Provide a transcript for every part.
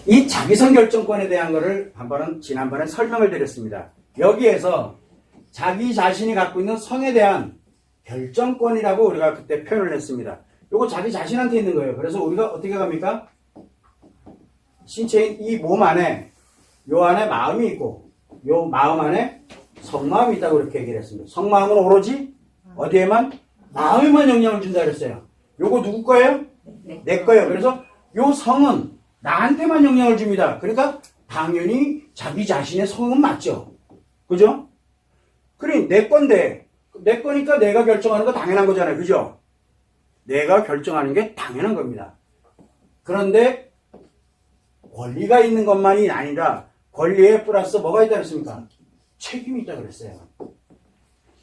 이 자기성 결정권에 대한 거를 지난번에 설명을 드렸습니다. 여기에서 자기 자신이 갖고 있는 성에 대한 결정권이라고 우리가 그때 표현을 했습니다. 요거 자기 자신한테 있는 거예요. 그래서 우리가 어떻게 갑니까? 신체인 이 몸 안에 요 안에 마음이 있고 요 마음 안에 성마음이 있다고 이렇게 얘기를 했습니다. 성마음은 오로지 어디에만? 마음에만 영향을 준다 그랬어요. 요거 누구 거예요? 내 거예요. 그래서 요 성은 나한테만 영향을 줍니다. 그러니까 당연히 자기 자신의 성은 맞죠. 그죠? 그래 내 건데 내 거니까 내가 결정하는 거 당연한 거잖아요. 그죠? 내가 결정하는 게 당연한 겁니다. 그런데 권리가 있는 것만이 아니라 권리에 플러스 뭐가 있다 그랬습니까? 책임이 있다 그랬어요.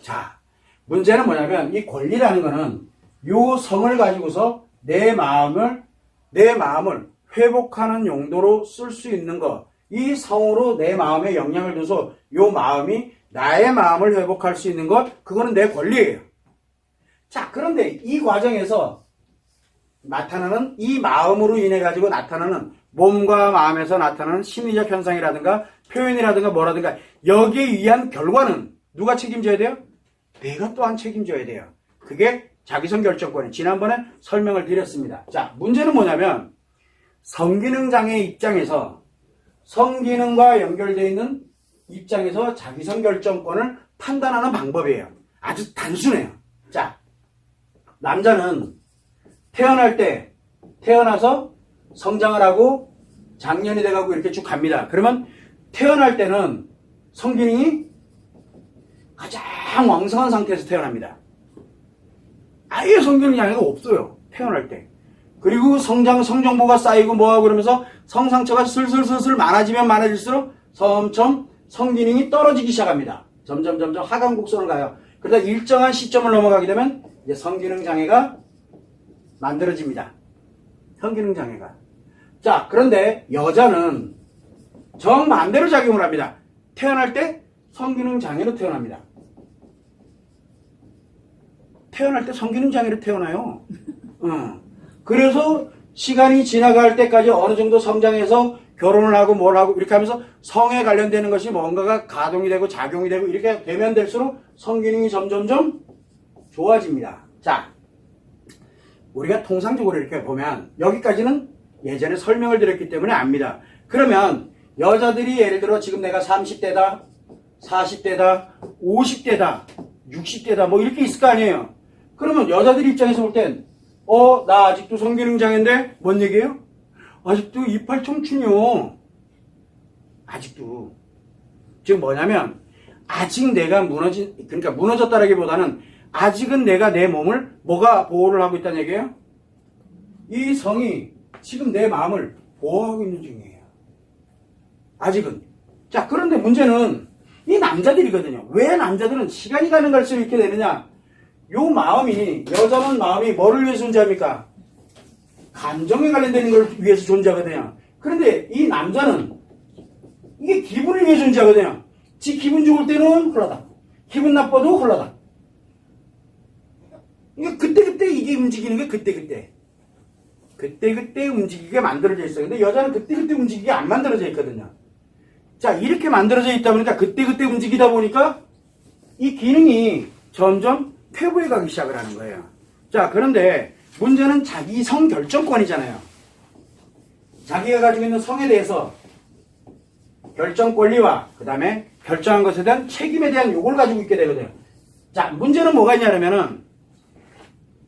자, 문제는 뭐냐면 이 권리라는 거는 요 성을 가지고서 내 마음을 회복하는 용도로 쓸 수 있는 것. 이 성으로 내 마음에 영향을 줘서 요 마음이 나의 마음을 회복할 수 있는 것. 그거는 내 권리예요. 자, 그런데 이 과정에서 나타나는 이 마음으로 인해 가지고 나타나는 몸과 마음에서 나타나는 심리적 현상이라든가 표현이라든가 뭐라든가 여기에 의한 결과는 누가 책임져야 돼요? 내가 또한 책임져야 돼요. 그게 자기성 결정권이에요. 지난번에 설명을 드렸습니다. 자, 문제는 뭐냐면 성기능장애 입장에서 성기능과 연결되어 있는 입장에서 자기성 결정권을 판단하는 방법이에요. 아주 단순해요. 자, 남자는 태어나서 성장을 하고 장년이 돼가고 이렇게 쭉 갑니다. 그러면 태어날 때는 성기능이 가장 왕성한 상태에서 태어납니다. 아예 성기능 장애가 없어요. 태어날 때. 그리고 성정보가 쌓이고 뭐하고 그러면서 성상처가 슬슬 많아질수록 점점 성기능이 떨어지기 시작합니다. 점점 하강 곡선을 가요. 그러다 일정한 시점을 넘어가게 되면 이제 성기능 장애가 만들어집니다. 성기능 장애가. 자, 그런데 여자는 정반대로 작용을 합니다. 태어날 때 성기능 장애로 태어납니다. 태어날 때 성기능 장애로 태어나요. 그래서 시간이 지나갈 때까지 어느 정도 성장해서 결혼을 하고 뭘 하고 이렇게 하면서 성에 관련되는 것이 뭔가가 가동이 되고 작용이 되고 이렇게 되면 될수록 성기능이 점점점 좋아집니다. 자, 우리가 통상적으로 이렇게 보면 여기까지는 예전에 설명을 드렸기 때문에 압니다. 그러면 여자들이 예를 들어 지금 내가 30대다, 40대다, 50대다, 60대다 뭐 이렇게 있을 거 아니에요. 그러면 여자들 입장에서 볼 땐 나 아직도 성기능 장애인데 뭔 얘기예요? 아직도 이빨 청춘이요. 아직도. 지금 뭐냐면 아직 내가 무너졌다라기보다는 아직은 내가 내 몸을 뭐가 보호를 하고 있다는 얘기예요? 이 성이 지금 내 마음을 보호하고 있는 중이에요. 아직은. 자, 그런데 문제는 이 남자들이거든요. 왜 남자들은 시간이 가는 갈수록 이렇게 되느냐? 요 마음이, 여자는 마음이 뭐를 위해서 존재합니까? 감정에 관련되는 걸 위해서 존재하거든요. 그런데 이 남자는 이게 기분을 위해 존재하거든요. 지 기분 좋을 때는 홀라당, 기분 나빠도 홀라당. 이게 그때 이게 움직이는 게 그때 움직이게 만들어져 있어요. 근데 여자는 그때 움직이게 안 만들어져 있거든요. 자, 이렇게 만들어져 있다 보니까 그때 움직이다 보니까 이 기능이 점점 퇴보해 가기 시작을 하는 거예요. 자, 그런데 문제는 자기 성 결정권이잖아요. 자기가 가지고 있는 성에 대해서 결정 권리와 그 다음에 결정한 것에 대한 책임에 대한 요구를 가지고 있게 되거든요. 자, 문제는 뭐가 있냐면은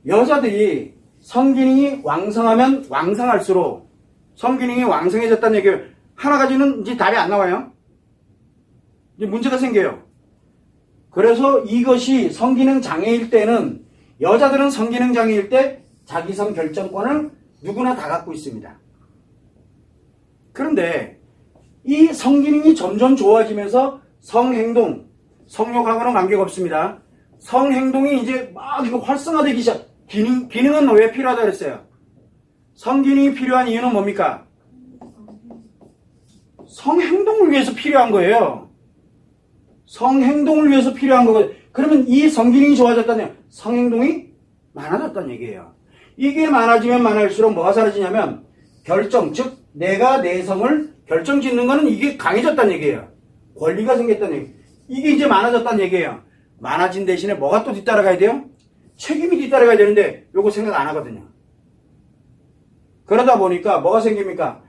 여자들이 성기능이 왕성하면 왕성할수록 성기능이 왕성해졌다는 얘기예요. 하나 가지고는 이제 답이 안 나와요. 이제 문제가 생겨요. 그래서 이것이 성기능 장애일 때는 여자들은 성기능 장애일 때 자기성 결정권을 누구나 다 갖고 있습니다. 그런데 이 성기능이 점점 좋아지면서 성행동, 성욕하고는 관계가 없습니다. 성행동이 이제 막 이거 활성화되기 시작. 기능은 왜 필요하다 그랬어요? 성기능이 필요한 이유는 뭡니까? 성행동을 위해서 필요한 거예요. 성행동을 위해서 필요한 거거든요. 그러면 이 성기능이 좋아졌다면 성행동이 많아졌다는 얘기예요. 이게 많아지면 많아질수록 뭐가 사라지냐면 결정, 즉 내가 내 성을 결정짓는 거는 이게 강해졌다는 얘기예요. 권리가 생겼다는 얘기. 이게 이제 많아졌다는 얘기예요. 많아진 대신에 뭐가 또 뒤따라가야 돼요? 책임이 뒤따라가야 되는데 요거 생각 안 하거든요. 그러다 보니까 뭐가 생깁니까?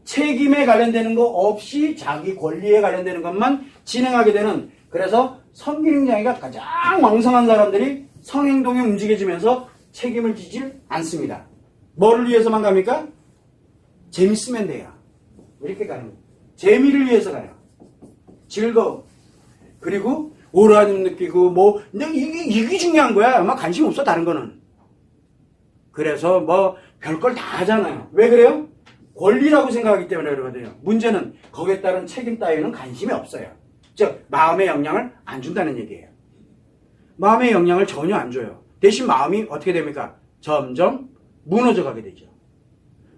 책임에 관련되는 거 없이 자기 권리에 관련되는 것만 진행하게 되는, 그래서 성기능 장애가 가장 왕성한 사람들이 성행동에 움직여지면서 책임을 지질 않습니다. 뭐를 위해서만 갑니까? 재밌으면 돼요. 이렇게 가는 거예요. 재미를 위해서 가요. 즐거움. 그리고 오라님 느끼고 뭐 이게 중요한 거야. 막 관심 없어 다른 거는. 그래서 뭐 별걸 다 하잖아요. 왜 그래요? 권리라고 생각하기 때문에 그러거든요. 문제는 거기에 따른 책임 따위는 관심이 없어요. 즉 마음의 영향을 안 준다는 얘기예요. 마음의 영향을 전혀 안 줘요. 대신 마음이 어떻게 됩니까? 점점 무너져 가게 되죠.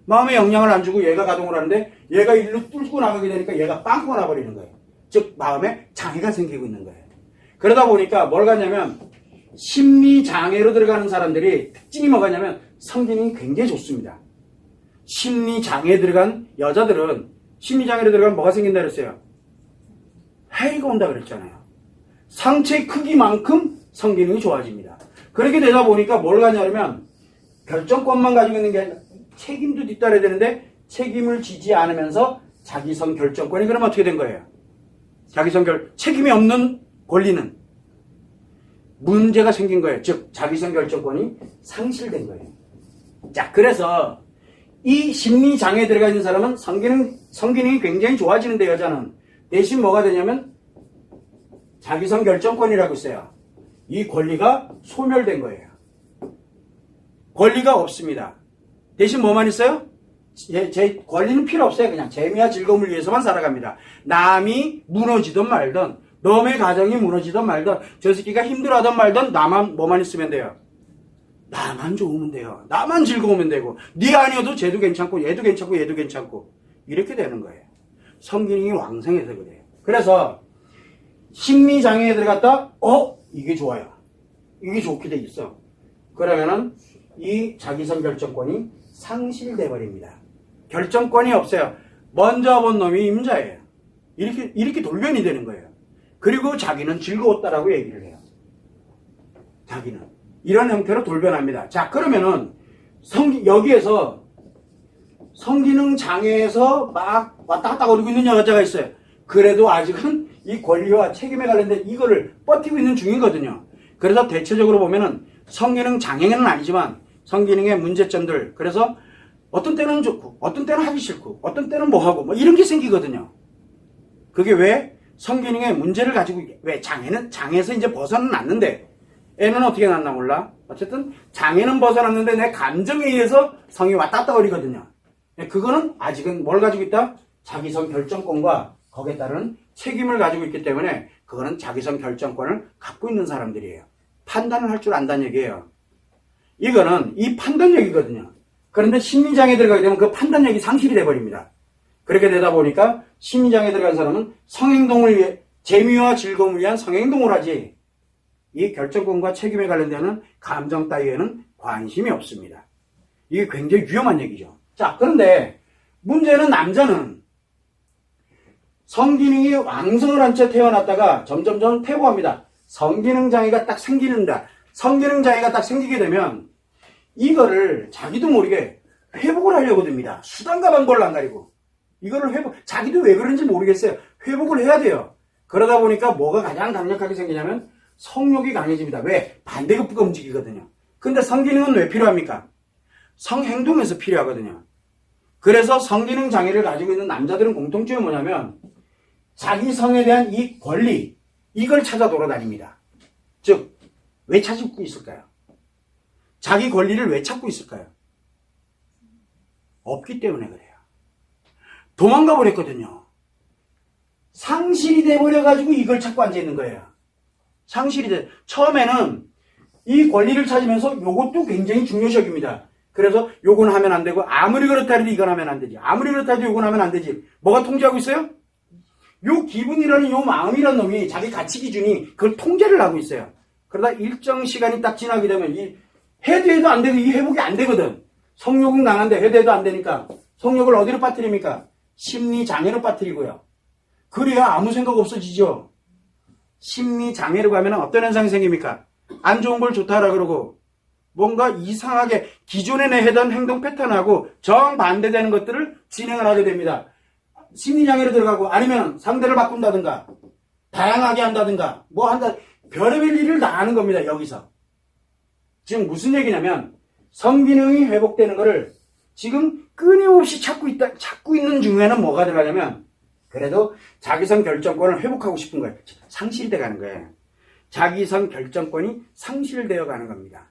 마음의 영향을 안 주고 얘가 가동을 하는데 얘가 일로 뚫고 나가게 되니까 얘가 빵꾸가 나버리는 거예요. 즉 마음에 장애가 생기고 있는 거예요. 그러다 보니까 뭘 가냐면 심리장애로 들어가는 사람들이 특징이 뭐가냐면 성기능이 굉장히 좋습니다. 심리장애에 들어간 여자들은 심리장애로 들어가면 뭐가 생긴다 그랬어요? 해이가 온다 그랬잖아요. 상체 크기만큼 성기능이 좋아집니다. 그렇게 되다 보니까 뭘 가냐면 결정권만 가지고 있는 게 아니라 책임도 뒤따라야 되는데 책임을 지지 않으면서 자기성 결정권이 그러면 어떻게 된 거예요? 책임이 없는 권리는 문제가 생긴 거예요. 즉 자기성 결정권이 상실된 거예요. 자, 그래서 이 심리장애에 들어가 있는 사람은 성기능이 굉장히 좋아지는데 여자는 대신 뭐가 되냐면 자기성 결정권이라고 있어요. 이 권리가 소멸된 거예요. 권리가 없습니다. 대신 뭐만 있어요? 제 권리는 필요 없어요. 그냥 재미와 즐거움을 위해서만 살아갑니다. 남이 무너지든 말든, 너의 가정이 무너지든 말든, 저 새끼가 힘들어하든 말든 나만 뭐만 있으면 돼요? 나만 좋으면 돼요. 나만 즐거우면 되고, 네가 아니어도 쟤도 괜찮고 얘도 괜찮고 얘도 괜찮고 이렇게 되는 거예요. 성기능이 왕성해서 그래요. 그래서 심리장애에 들어갔다 이게 좋아요. 이게 좋게 돼 있어. 그러면은 이 자기성 결정권이 상실돼 버립니다. 결정권이 없어요. 먼저 본 놈이 임자예요. 이렇게 돌변이 되는 거예요. 그리고 자기는 즐거웠다라고 얘기를 해요. 자기는 이런 형태로 돌변합니다. 자, 그러면은 여기에서 성기능 장애에서 막 왔다 갔다 거리고 있는 여자가 있어요. 그래도 아직은 이 권리와 책임에 관련된 이거를 버티고 있는 중이거든요. 그래서 대체적으로 보면은 성기능 장애는 아니지만 성기능의 문제점들, 그래서 어떤 때는 좋고 어떤 때는 하기 싫고 어떤 때는 뭐하고 뭐 이런 게 생기거든요. 그게 왜? 성기능의 문제를 가지고, 왜 장애에서 이제 벗어났는데 애는 어떻게 났나 몰라. 어쨌든 장애는 벗어났는데 내 감정에 의해서 성이 왔다 갔다 거리거든요. 그거는 아직은 뭘 가지고 있다? 자기성 결정권과 거기에 따른 책임을 가지고 있기 때문에 그거는 자기성 결정권을 갖고 있는 사람들이에요. 판단을 할 줄 안다는 얘기예요. 이거는 이 판단력이거든요. 그런데 심리장애에 들어가게 되면 그 판단력이 상실이 돼버립니다. 그렇게 되다 보니까 심리장애에 들어간 사람은 성행동을 위해, 재미와 즐거움을 위한 성행동을 하지 이 결정권과 책임에 관련되는 감정 따위에는 관심이 없습니다. 이게 굉장히 위험한 얘기죠. 자, 그런데 문제는 남자는 성기능이 왕성을 한 채 태어났다가 점점점 퇴보합니다. 성기능 장애가 딱 생기는다. 성기능 장애가 딱 생기게 되면 이거를 자기도 모르게 회복을 하려고 듭니다. 수단과 방법을 안 가리고. 이거를 자기도 왜 그런지 모르겠어요. 회복을 해야 돼요. 그러다 보니까 뭐가 가장 강력하게 생기냐면 성욕이 강해집니다. 왜? 반대급부가 움직이거든요. 근데 성기능은 왜 필요합니까? 성행동에서 필요하거든요. 그래서 성기능 장애를 가지고 있는 남자들은 공통점이 뭐냐면 자기 성에 대한 이 권리, 이걸 찾아 돌아다닙니다. 즉, 왜 찾고 있을까요? 자기 권리를 왜 찾고 있을까요? 없기 때문에 그래요. 도망가 버렸거든요. 상실이 돼버려가지고 이걸 찾고 앉아있는 거예요. 처음에는 이 권리를 찾으면서 이것도 굉장히 중요시합니다. 그래서 요건 하면 안 되고 아무리 그렇다 해도 이건 하면 안 되지. 아무리 그렇다 해도 요건 하면 안 되지. 뭐가 통제하고 있어요? 요 기분이라는 요 마음이라는 놈이 자기 가치 기준이 그걸 통제를 하고 있어요. 그러다 일정 시간이 딱 지나게 되면 해도 안 되고 이 회복이 안 되거든. 성욕은 강한데 해도 안 되니까 성욕을 어디로 빠뜨립니까? 심리장애로 빠뜨리고요. 그래야 아무 생각 없어지죠. 심리장애로 가면 어떤 현상이 생깁니까? 안 좋은 걸 좋다라 그러고 뭔가 이상하게 기존에 해던 행동 패턴하고 정반대되는 것들을 진행을 하게 됩니다. 심리장애로 들어가고 아니면 상대를 바꾼다든가 다양하게 한다든가 뭐 한다 별의별 일을 다 하는 겁니다. 여기서. 지금 무슨 얘기냐면 성기능이 회복되는 거를 지금 끊임없이 찾고 있는 중에는 뭐가 들어가냐면 그래도 자기성 결정권을 회복하고 싶은 거예요. 상실돼 가는 거예요. 자기성 결정권이 상실되어 가는 겁니다.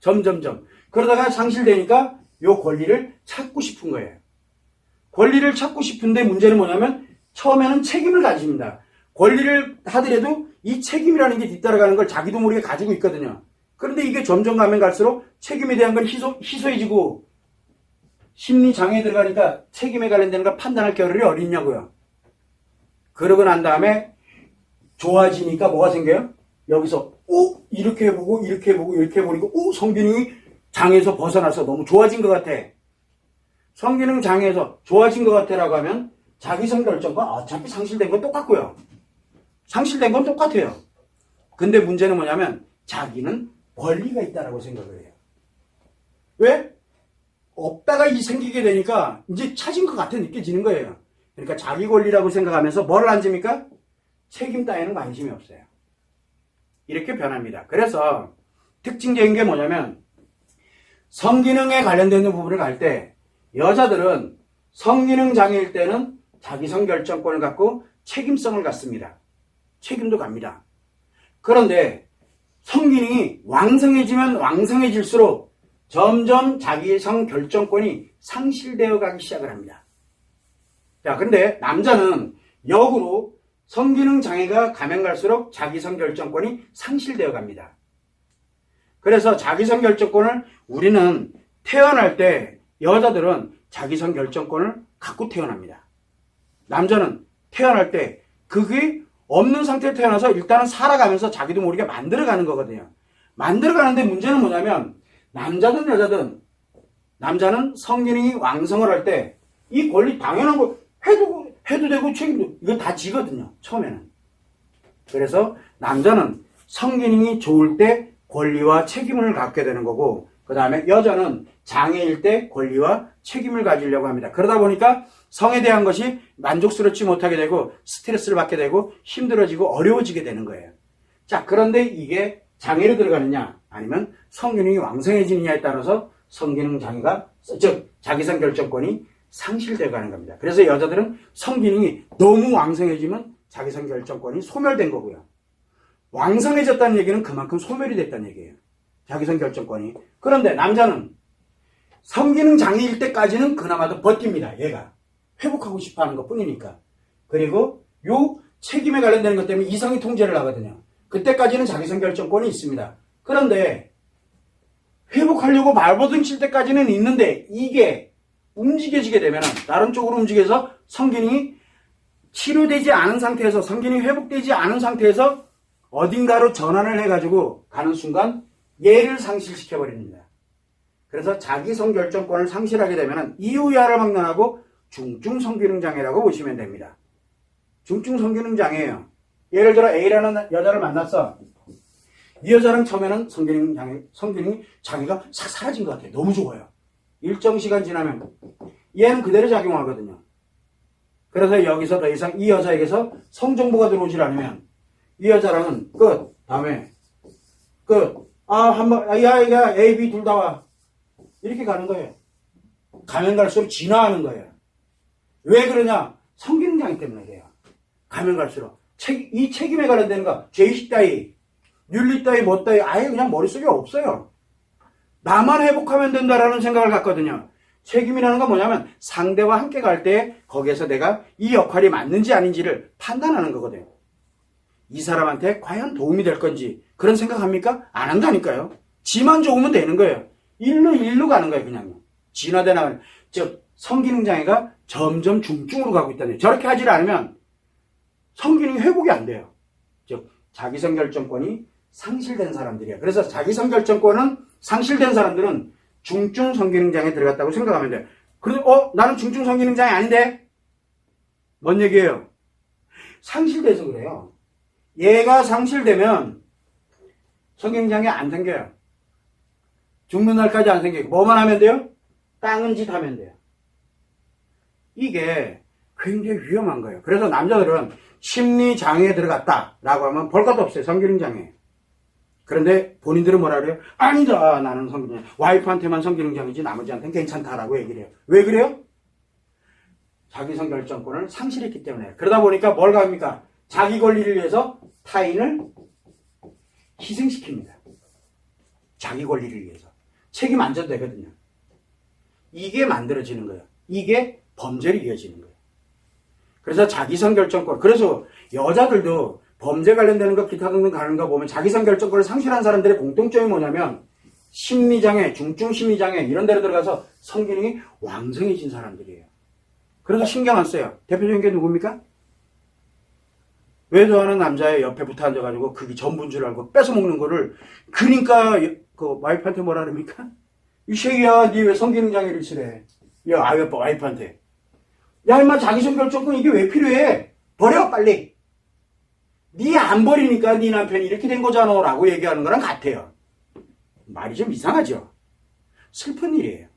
점점점. 그러다가 상실되니까 요 권리를 찾고 싶은 거예요. 권리를 찾고 싶은데 문제는 뭐냐면 처음에는 책임을 가집니다. 권리를 하더라도 이 책임이라는 게 뒤따라가는 걸 자기도 모르게 가지고 있거든요. 그런데 이게 점점 가면 갈수록 책임에 대한 건 희소해지고 심리장애에 들어가니까 책임에 관련되는 걸 판단할 겨를이 어딨냐고요. 그러고 난 다음에 좋아지니까 뭐가 생겨요? 여기서 이렇게 해보고 이렇게 해보고 이렇게 해보니까 성기능이 장애에서 벗어나서 너무 좋아진 것 같아. 성기능 장애에서 좋아진 것 같아라고 하면 자기성 결정권 어차피 상실된 건 똑같고요. 상실된 건 똑같아요. 근데 문제는 뭐냐면 자기는 권리가 있다라고 생각을 해요. 왜? 없다가 생기게 되니까 이제 찾은 것 같아 느껴지는 거예요. 그러니까 자기 권리라고 생각하면서 뭐를 안 집니까? 책임 따위는 관심이 없어요. 이렇게 변합니다. 그래서 특징적인 게 뭐냐면 성기능에 관련되는 부분을 갈 때 여자들은 성기능 장애일 때는 자기성 결정권을 갖고 책임성을 갖습니다. 책임도 갑니다. 그런데 성기능이 왕성해지면 왕성해질수록 점점 자기성 결정권이 상실되어 가기 시작을 합니다. 자, 근데 남자는 역으로 성기능 장애가 가면 갈수록 자기성 결정권이 상실되어 갑니다. 그래서 자기성 결정권을 우리는 태어날 때 여자들은 자기성 결정권을 갖고 태어납니다. 남자는 태어날 때 그게 없는 상태로 태어나서 일단은 살아가면서 자기도 모르게 만들어가는 거거든요. 만들어가는데 문제는 뭐냐면 남자든 여자든 남자는 성기능이 왕성을 할 때 이 권리 당연한 거 해도 되고 책임도 이거 다 지거든요. 처음에는. 그래서 남자는 성기능이 좋을 때 권리와 책임을 갖게 되는 거고 그 다음에 여자는 장애일 때 권리와 책임을 가지려고 합니다. 그러다 보니까 성에 대한 것이 만족스럽지 못하게 되고 스트레스를 받게 되고 힘들어지고 어려워지게 되는 거예요. 자, 그런데 이게 장애로 들어가느냐 아니면 성기능이 왕성해지느냐에 따라서 성기능 장애가 즉 자기성 결정권이 상실되어 가는 겁니다. 그래서 여자들은 성기능이 너무 왕성해지면 자기성 결정권이 소멸된 거고요. 왕성해졌다는 얘기는 그만큼 소멸이 됐다는 얘기예요. 자기성 결정권이. 그런데 남자는 성기능 장애일 때까지는 그나마도 버팁니다. 얘가. 회복하고 싶어 하는 것 뿐이니까. 그리고 요 책임에 관련되는 것 때문에 이성이 통제를 하거든요. 그때까지는 자기성 결정권이 있습니다. 그런데 회복하려고 발버둥 칠 때까지는 있는데 이게 움직여지게 되면 다른 쪽으로 움직여서 성기능이 치료되지 않은 상태에서 성기능이 회복되지 않은 상태에서 어딘가로 전환을 해가지고 가는 순간 얘를 상실시켜버립니다. 그래서 자기성 결정권을 상실하게 되면 이유야를 막론하고 중증 성기능 장애라고 보시면 됩니다. 중증 성기능 장애예요. 예를 들어 A라는 여자를 만났어. 이 여자랑 처음에는 성기능이 장애가 싹 사라진 것 같아요. 너무 좋아요. 일정 시간 지나면 얘는 그대로 작용하거든요. 그래서 여기서 더 이상 이 여자에게서 성정보가 들어오질 않으면 이 여자랑은 끝. 다음에 끝. 야, A, B 둘 다 와. 이렇게 가는 거예요. 가면 갈수록 진화하는 거예요. 왜 그러냐? 성기능 장애 때문에 그래요. 가면 갈수록. 이 책임에 관련되는 거, 죄의식 따위, 윤리 따위, 뭐 따위, 아예 그냥 머릿속에 없어요. 나만 회복하면 된다라는 생각을 갖거든요. 책임이라는 건 뭐냐면 상대와 함께 갈 때 거기에서 내가 이 역할이 맞는지 아닌지를 판단하는 거거든요. 이 사람한테 과연 도움이 될 건지 그런 생각합니까? 안 한다니까요. 지만 좋으면 되는 거예요. 일로 가는 거예요. 그냥 진화돼 나가는. 즉 성기능 장애가 점점 중증으로 가고 있다는. 저렇게 하지 않으면 성기능이 회복이 안 돼요. 즉 자기성 결정권이 상실된 사람들이에요. 그래서 자기성 결정권은 상실된 사람들은 중증 성기능 장애에 들어갔다고 생각하면 돼요. 그런데 나는 중증 성기능장애 아닌데? 뭔 얘기예요? 상실돼서 그래요. 얘가 상실되면 성기능장애 안 생겨요. 죽는 날까지 안 생기고 뭐만 하면 돼요? 땅은 짓 하면 돼요. 이게 굉장히 위험한 거예요. 그래서 남자들은 심리장애에 들어갔다라고 하면 볼 것도 없어요. 성기능장애. 그런데 본인들은 뭐라 그래요? 아니다, 나는 성기능장애. 와이프한테만 성기능장애지 나머지한테는 괜찮다라고 얘기를 해요. 왜 그래요? 자기 성결정권을 상실했기 때문에. 그러다 보니까 뭘 합니까? 자기 권리를 위해서 타인을 희생시킵니다. 자기 권리를 위해서. 책임 안 져도 되거든요. 이게 만들어지는 거예요. 이게 범죄로 이어지는 거예요. 그래서 자기성결정권. 그래서 여자들도 범죄 관련되는 거 기타 등등 가는 거 보면 자기성결정권을 상실한 사람들의 공통점이 뭐냐면 심리장애, 중증 심리장애 이런 데로 들어가서 성기능이 왕성해진 사람들이에요. 그래서 신경 안 써요. 대표적인 게 누굽니까? 외도하는 남자의 옆에 붙어 앉아가지고 그게 전부인 줄 알고 뺏어먹는 거를 그러니까 그 와이프한테 뭐라 그럽니까? 이 새끼야, 니 왜 성기능장애를 치래? 야, 와이프한테. 야, 임마, 자기성결정권 이게 왜 필요해? 버려, 빨리. 니 안 버리니까 니 남편이 이렇게 된 거잖아. 라고 얘기하는 거랑 같아요. 말이 좀 이상하죠? 슬픈 일이에요.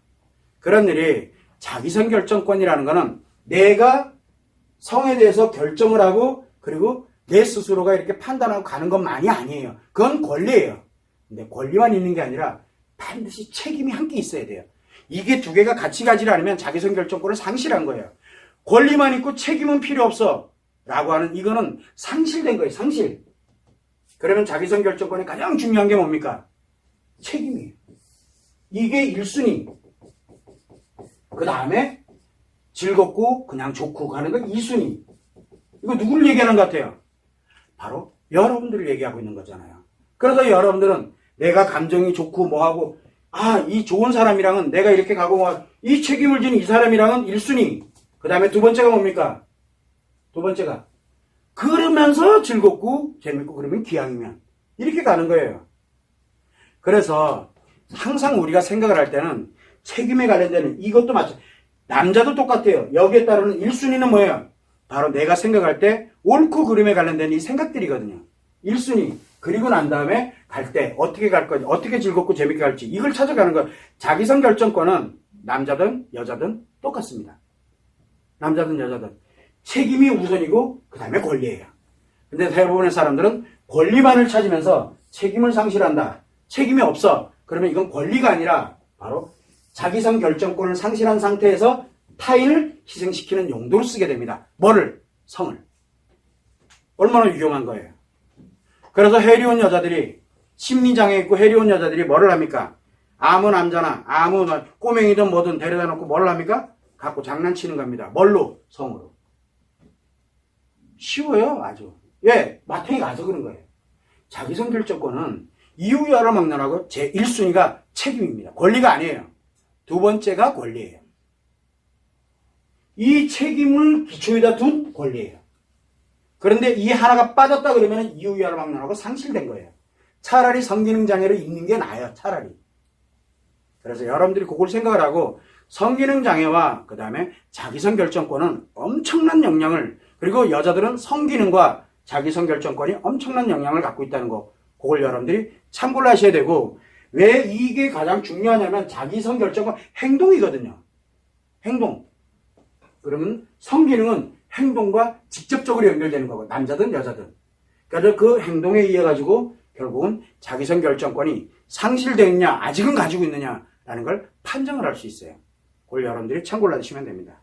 그런 일이 자기성결정권이라는 거는 내가 성에 대해서 결정을 하고 그리고 내 스스로가 이렇게 판단하고 가는 것만이 아니에요. 그건 권리예요. 근데 권리만 있는 게 아니라 반드시 책임이 함께 있어야 돼요. 이게 두 개가 같이 가지 않으면 자기성결정권을 상실한 거예요. 권리만 있고 책임은 필요 없어 라고 하는 이거는 상실된 거예요. 상실. 그러면 자기성결정권의 가장 중요한 게 뭡니까? 책임이에요. 이게 1순위. 그 다음에 즐겁고 그냥 좋고 가는 건 2순위. 이거 누구를 얘기하는 것 같아요? 바로 여러분들을 얘기하고 있는 거잖아요. 그래서 여러분들은 내가 감정이 좋고 뭐하고 이 좋은 사람이랑은 내가 이렇게 가고 이 책임을 지는 이 사람이랑은 1순위. 그 다음에 두 번째가 뭡니까? 두 번째가 그러면서 즐겁고 재밌고 그러면 기왕이면 이렇게 가는 거예요. 그래서 항상 우리가 생각을 할 때는 책임에 관련되는 이것도 마찬가지. 남자도 똑같아요. 여기에 따르는 1순위는 뭐예요? 바로 내가 생각할 때 옳고 그름에 관련된 이 생각들이거든요. 1순위. 그리고 난 다음에 갈 때 어떻게 갈 건지, 어떻게 즐겁고 재밌게 갈지 이걸 찾아가는 거. 자기성결정권은 남자든 여자든 똑같습니다. 남자든 여자든. 책임이 우선이고 그 다음에 권리예요. 근데 대부분의 사람들은 권리만을 찾으면서 책임을 상실한다. 책임이 없어. 그러면 이건 권리가 아니라 바로 자기성결정권을 상실한 상태에서 타인을 희생시키는 용도로 쓰게 됩니다. 뭐를? 성을. 얼마나 위험한 거예요. 그래서 해리온 여자들이 심리장애 있고 해리온 여자들이 뭐를 합니까? 아무 남자나 아무 꼬맹이든 뭐든 데려다 놓고 뭘 합니까? 갖고 장난치는 겁니다. 뭘로? 성으로. 쉬워요, 아주. 예, 마탱이 가서 그런 거예요. 자기성결정권은 이유야를 막론하고 제 1순위가 책임입니다. 권리가 아니에요. 두 번째가 권리예요. 이 책임을 기초에다 둔 권리예요. 그런데 이 하나가 빠졌다 그러면 이유야를 막론하고 상실된 거예요. 차라리 성기능장애로 있는 게 나아요. 차라리. 그래서 여러분들이 그걸 생각을 하고 성기능장애와 그 다음에 자기성결정권은 엄청난 영향을 그리고 여자들은 성기능과 자기성결정권이 엄청난 영향을 갖고 있다는 거 그걸 여러분들이 참고를 하셔야 되고 왜 이게 가장 중요하냐면 자기성결정권 행동이거든요. 행동. 그러면 성기능은 행동과 직접적으로 연결되는 거고 남자든 여자든. 그래서 그 행동에 의해 가지고 결국은 자기성결정권이 상실되어 있냐 아직은 가지고 있느냐라는 걸 판정을 할 수 있어요. 그걸 여러분들이 참고를 하시면 됩니다.